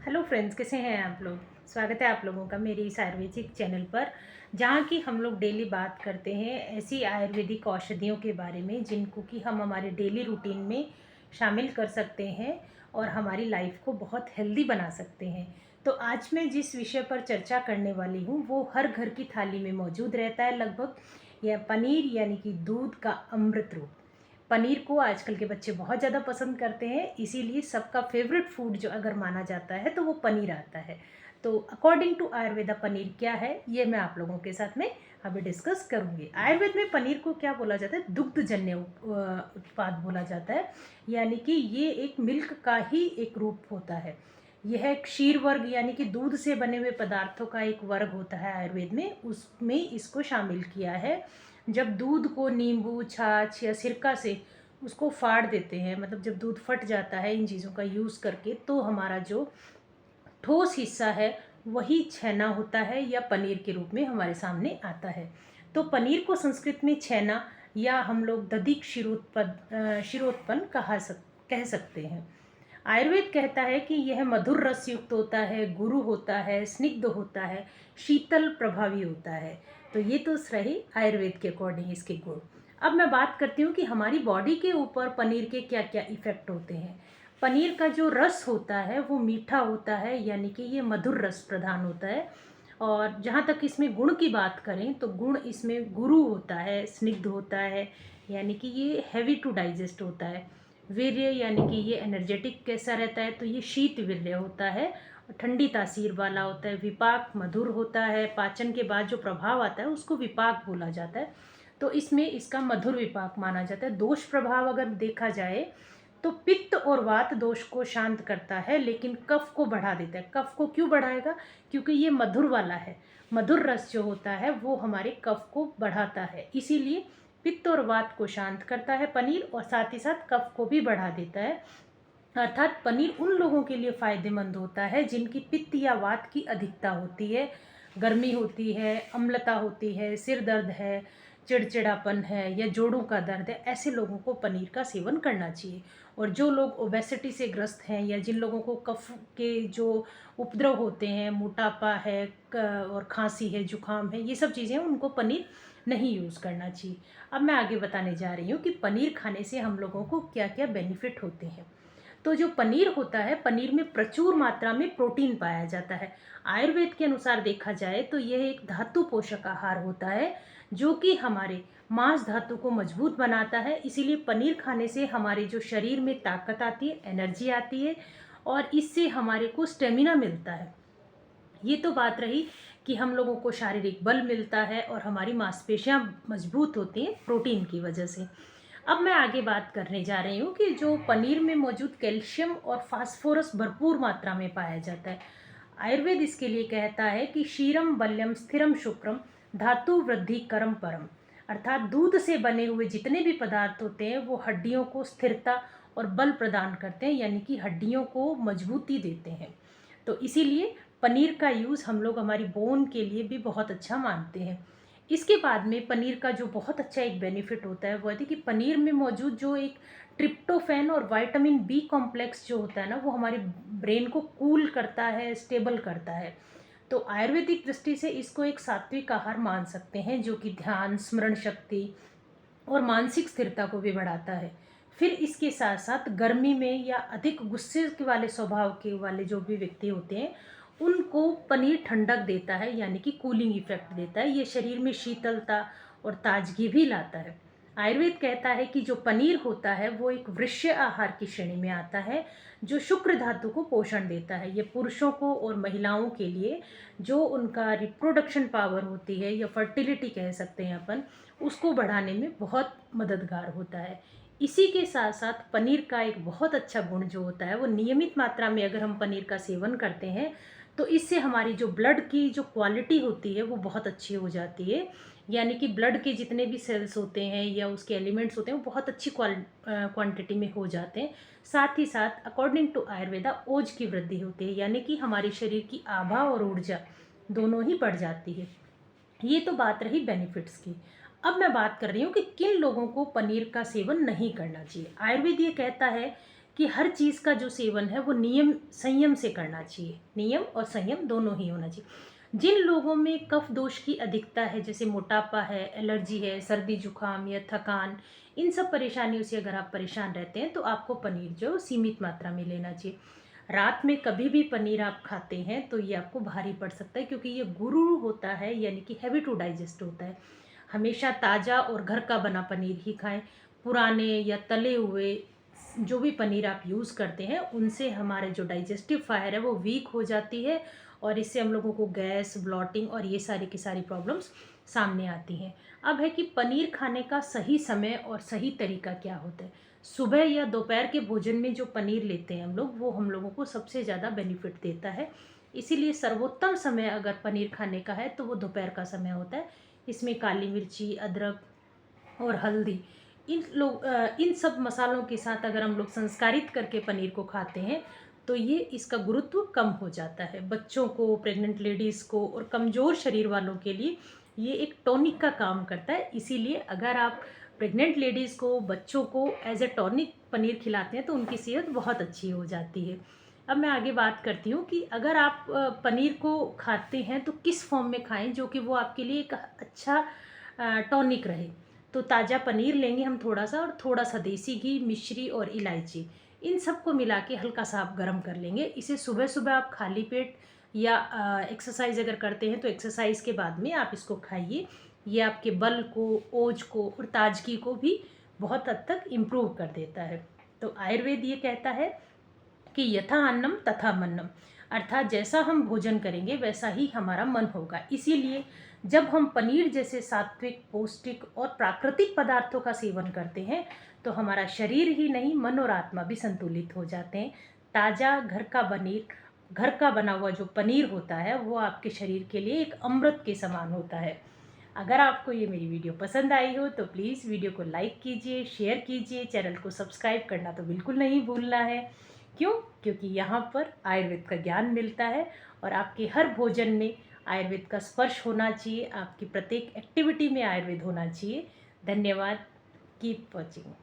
Hello friends, कैसे हैं आप लोग। स्वागत है आप लोगों का मेरी इस आयुर्वेदिक चैनल पर, जहाँ की हम लोग डेली बात करते हैं ऐसी आयुर्वेदिक औषधियों के बारे में जिनको कि हम हमारे डेली रूटीन में शामिल कर सकते हैं और हमारी लाइफ को बहुत हेल्दी बना सकते हैं। तो आज मैं जिस विषय पर चर्चा करने वाली हूँ वो हर घर की थाली में मौजूद रहता है लगभग, यह पनीर यानी कि दूध का अमृत रूप। पनीर को आजकल के बच्चे बहुत ज़्यादा पसंद करते हैं, इसीलिए सबका फेवरेट फूड जो अगर माना जाता है तो वो पनीर आता है। तो अकॉर्डिंग टू आयुर्वेदा पनीर क्या है, ये मैं आप लोगों के साथ में अभी डिस्कस करूंगी। आयुर्वेद में पनीर को क्या बोला जाता है, दुग्धजन्य उत्पाद बोला जाता है, यानी कि ये एक मिल्क का ही एक रूप होता है। यह क्षीर वर्ग यानी कि दूध से बने हुए पदार्थों का एक वर्ग होता है आयुर्वेद में, उसमें इसको शामिल किया है। जब दूध को नींबू, छाछ या सिरका से उसको फाड़ देते हैं, मतलब जब दूध फट जाता है इन चीज़ों का यूज़ करके, तो हमारा जो ठोस हिस्सा है वही छेना होता है या पनीर के रूप में हमारे सामने आता है। तो पनीर को संस्कृत में छेना या हम लोग दधिक शिरोत्पन्न कह सकते हैं। आयुर्वेद कहता है कि यह मधुर रस युक्त होता है, गुरु होता है, स्निग्ध होता है, शीतल प्रभावी होता है। तो ये तो रही आयुर्वेद के अकॉर्डिंग इसके गुण। अब मैं बात करती हूँ कि हमारी बॉडी के ऊपर पनीर के क्या क्या इफ़ेक्ट होते हैं। पनीर का जो रस होता है वो मीठा होता है, यानी कि ये मधुर रस प्रधान होता है। और जहाँ तक इसमें गुण की बात करें तो गुण इसमें गुरु होता है, स्निग्ध होता है, यानी कि ये हैवी टू डाइजेस्ट होता है। वीर्य यानी कि ये एनर्जेटिक कैसा रहता है, तो ये शीत वीर्य होता है, ठंडी तासीर वाला होता है। विपाक मधुर होता है, पाचन के बाद जो प्रभाव आता है उसको विपाक बोला जाता है, तो इसमें इसका मधुर विपाक माना जाता है। दोष प्रभाव अगर देखा जाए तो पित्त और वात दोष को शांत करता है, लेकिन कफ को बढ़ा देता है। कफ को क्यों बढ़ाएगा, क्योंकि ये मधुर वाला है। मधुर रस जो होता है वो हमारे कफ को बढ़ाता है, इसीलिए पित्त और वात को शांत करता है पनीर, और साथ ही साथ कफ को भी बढ़ा देता है। अर्थात पनीर उन लोगों के लिए फ़ायदेमंद होता है जिनकी पित्त या वात की अधिकता होती है, गर्मी होती है, अम्लता होती है, सिर दर्द है, चिड़चिड़ापन है या जोड़ों का दर्द है। ऐसे लोगों को पनीर का सेवन करना चाहिए। और जो लोग ओबेसिटी से ग्रस्त हैं या जिन लोगों को कफ के जो उपद्रव होते हैं, मोटापा है और खांसी है, जुकाम है, ये सब चीज़ें उनको पनीर नहीं यूज़ करना चाहिए। अब मैं आगे बताने जा रही हूँ कि पनीर खाने से हम लोगों को क्या क्या बेनिफिट होते हैं। तो जो पनीर होता है, पनीर में प्रचुर मात्रा में प्रोटीन पाया जाता है। आयुर्वेद के अनुसार देखा जाए तो यह एक धातु पोषक आहार होता है जो कि हमारे मांस धातु को मजबूत बनाता है। इसीलिए पनीर खाने से हमारे जो शरीर में ताकत आती है, एनर्जी आती है, और इससे हमारे को स्टेमिना मिलता है। ये तो बात रही कि हम लोगों को शारीरिक बल मिलता है और हमारी मांसपेशियां मजबूत होती हैं प्रोटीन की वजह से। अब मैं आगे बात करने जा रही हूँ कि जो पनीर में मौजूद कैल्शियम और फास्फोरस भरपूर मात्रा में पाया जाता है। आयुर्वेद इसके लिए कहता है कि क्षीरम बल्यम स्थिरम शुक्रम धातु वृद्धि करम परम। अर्थात दूध से बने हुए जितने भी पदार्थ होते हैं वो हड्डियों को स्थिरता और बल प्रदान करते हैं, यानी कि हड्डियों को मजबूती देते हैं। तो इसीलिए पनीर का यूज़ हम लोग हमारी बोन के लिए भी बहुत अच्छा मानते हैं। इसके बाद में पनीर का जो बहुत अच्छा एक बेनिफिट होता है वो है कि पनीर में मौजूद जो एक ट्रिप्टोफैन और विटामिन बी कॉम्प्लेक्स जो होता है ना, वो हमारे ब्रेन को कूल करता है, स्टेबल करता है। तो आयुर्वेदिक दृष्टि से इसको एक सात्विक आहार मान सकते हैं जो कि ध्यान, स्मरण शक्ति और मानसिक स्थिरता को भी बढ़ाता है। फिर इसके साथ साथ गर्मी में या अधिक गुस्से के वाले स्वभाव के वाले जो भी व्यक्ति होते हैं उनको पनीर ठंडक देता है, यानी कि कूलिंग इफेक्ट देता है। ये शरीर में शीतलता और ताजगी भी लाता है। आयुर्वेद कहता है कि जो पनीर होता है वो एक वृक्ष्य आहार की श्रेणी में आता है जो शुक्र धातु को पोषण देता है। ये पुरुषों को और महिलाओं के लिए जो उनका रिप्रोडक्शन पावर होती है या फर्टिलिटी कह सकते हैं अपन, उसको बढ़ाने में बहुत मददगार होता है। इसी के साथ साथ पनीर का एक बहुत अच्छा गुण जो होता है वो नियमित मात्रा में अगर हम पनीर का सेवन करते हैं तो इससे हमारी जो ब्लड की जो क्वालिटी होती है वो बहुत अच्छी हो जाती है। यानी कि ब्लड के जितने भी सेल्स होते हैं या उसके एलिमेंट्स होते हैं वो बहुत अच्छी क्वांटिटी में हो जाते हैं। साथ ही साथ अकॉर्डिंग टू आयुर्वेदा ओज की वृद्धि होती है, यानी कि हमारे शरीर की आभा और ऊर्जा दोनों ही बढ़ जाती है। ये तो बात रही बेनिफिट्स की। अब मैं बात कर रही हूँ कि किन लोगों को पनीर का सेवन नहीं करना चाहिए। आयुर्वेद ये कहता है कि हर चीज़ का जो सेवन है वो नियम संयम से करना चाहिए। नियम और संयम दोनों ही होना चाहिए। जिन लोगों में कफ दोष की अधिकता है, जैसे मोटापा है, एलर्जी है, सर्दी जुकाम या थकान, इन सब परेशानियों से अगर आप परेशान रहते हैं तो आपको पनीर जो सीमित मात्रा में लेना चाहिए। रात में कभी भी पनीर आप खाते हैं तो ये आपको भारी पड़ सकता है, क्योंकि ये गुरु होता है, यानी कि हैवी टू डाइजेस्ट होता है। हमेशा ताज़ा और घर का बना पनीर ही खाएं। पुराने या तले हुए जो भी पनीर आप यूज़ करते हैं उनसे हमारे जो डाइजेस्टिव फायर है वो वीक हो जाती है, और इससे हम लोगों को गैस, ब्लॉटिंग और ये सारी की सारी प्रॉब्लम्स सामने आती हैं। अब है कि पनीर खाने का सही समय और सही तरीका क्या होता है। सुबह या दोपहर के भोजन में जो पनीर लेते हैं हम लोग, वो हम लोगों को सबसे ज़्यादा बेनिफिट देता है। इसीलिए सर्वोत्तम समय अगर पनीर खाने का है तो वो दोपहर का समय होता है। इसमें काली मिर्ची, अदरक और हल्दी, इन सब मसालों के साथ अगर हम लोग संस्कारित करके पनीर को खाते हैं तो ये इसका गुरुत्व कम हो जाता है। बच्चों को, प्रेग्नेंट लेडीज़ को और कमज़ोर शरीर वालों के लिए ये एक टॉनिक का काम करता है। इसीलिए अगर आप प्रेग्नेंट लेडीज़ को, बच्चों को एज ए टॉनिक पनीर खिलाते हैं तो उनकी सेहत बहुत अच्छी हो जाती है। अब मैं आगे बात करती हूँ कि अगर आप पनीर को खाते हैं तो किस फॉर्म में खाएं जो कि वो आपके लिए एक अच्छा टॉनिक रहे। तो ताज़ा पनीर लेंगे हम थोड़ा सा, और थोड़ा सा देसी घी, मिश्री और इलायची, इन सबको मिला के हल्का सा आप गर्म कर लेंगे। इसे सुबह सुबह आप खाली पेट या एक्सरसाइज अगर करते हैं तो एक्सरसाइज के बाद में आप इसको खाइए। ये आपके बल को, ओज को और ताजगी को भी बहुत हद तक इम्प्रूव कर देता है। तो आयुर्वेद ये कहता है कि यथा अन्नम तथा मन्नम, अर्थात जैसा हम भोजन करेंगे वैसा ही हमारा मन होगा। इसीलिए जब हम पनीर जैसे सात्विक, पौष्टिक और प्राकृतिक पदार्थों का सेवन करते हैं तो हमारा शरीर ही नहीं, मन और आत्मा भी संतुलित हो जाते हैं। ताज़ा घर का बना हुआ जो पनीर होता है वो आपके शरीर के लिए एक अमृत के समान होता है। अगर आपको ये मेरी वीडियो पसंद आई हो तो प्लीज़ वीडियो को लाइक कीजिए, शेयर कीजिए, चैनल को सब्सक्राइब करना तो बिल्कुल नहीं भूलना है। क्यों? क्योंकि यहाँ पर आयुर्वेद का ज्ञान मिलता है और आपके हर भोजन में आयुर्वेद का स्पर्श होना चाहिए, आपकी प्रत्येक एक्टिविटी में आयुर्वेद होना चाहिए। धन्यवाद। Keep watching.